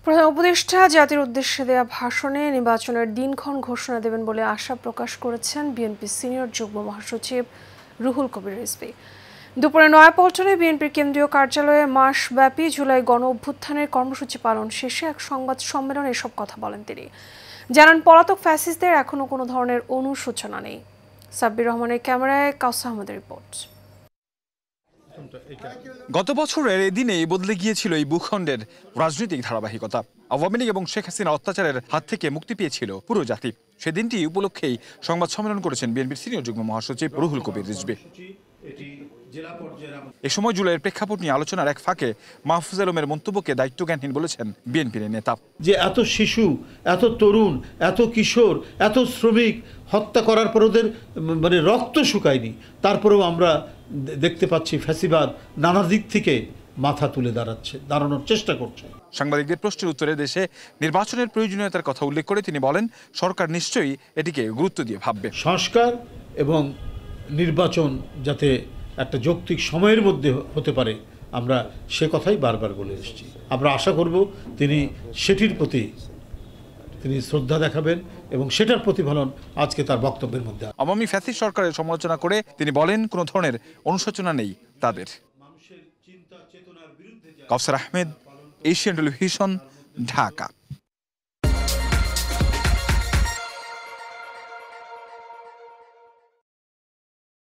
প্রধান উপদেষ্টা জাতির উদ্দেশ্যে দেয়া ভাষণে নির্বাচনের দিনক্ষণ ঘোষণা দেবেন বলে আশা প্রকাশ করেছেন বিএনপি সিনিয়র যুগ্ম মহাসচিব রুহুল কবির রিজভী। দুপুরে নয়াপল্টনে বিএনপির কেন্দ্রীয় কার্যালয়ে মাসব্যাপী জুলাই গণ অভ্যুত্থানের কর্মসূচি পালন শেষে এক সংবাদ সম্মেলনে এসব কথা বলেন তিনি। জানান, পলাতক ফ্যাসিস্টদের এখনো কোনো ধরনের অনুশোচনা নেই। সাব্বির রহমানের ক্যামেরায় কাউসার আহমেদের রিপোর্ট। গত বছরের এদিনেই বদলে গিয়েছিল এই ভূখণ্ডের রাজনৈতিক ধারাবাহিকতা। আওয়ামী লীগ এবং শেখ হাসিনা অত্যাচারের হাত থেকে মুক্তি পেয়েছিল পুরো জাতি। সেদিনটি উপলক্ষেই সংবাদ সম্মেলন করেছেন বিএনপির সিনিয়র যুগ্ম মহাসচিব রুহুল কবির রিজভী। এ সময় জুলাইয়ের প্রেক্ষাপট নিয়ে আলোচনার এক ফাঁকে মাহফুজ আলমের মন্তব্যকে দায়িত্বজ্ঞানহীন বলেছেন বিএনপির নেতা। যে এত শিশু, এত তরুণ, এত কিশোর, এত শ্রমিক হত্যা করার পর ওদের রক্ত শুকায়নি, তারপরেও আমরা দেখতে পাচ্ছি ফ্যাসিবাদ নানা দিক থেকে মাথা তুলে দাঁড়ানোর চেষ্টা করছে। সাংবাদিকদের প্রশ্নের উত্তরে দেশে নির্বাচনের প্রয়োজনীয়তার কথা উল্লেখ করে তিনি বলেন, সরকার নিশ্চয়ই এটিকে গুরুত্ব দিয়ে ভাববে। সংস্কার এবং নির্বাচন যাতে একটা যৌক্তিক সময়ের মধ্যে হতে পারে, আমরা সে কথাই বারবার বলে এসেছি। আমরা আশা করব তিনি সেটির প্রতি তিনি শ্রদ্ধা দেখাবেন এবং সেটার প্রতিফলন আজকে তার বক্তব্যের মধ্যে। আওয়ামী ফ্যাসিস্ট সরকারের সমালোচনা করে তিনি বলেন, কোনো ধরনের অনুশোচনা নেই তাদের। কাউসার আহমেদ, এশিয়ান টেলিভিশন, ঢাকা।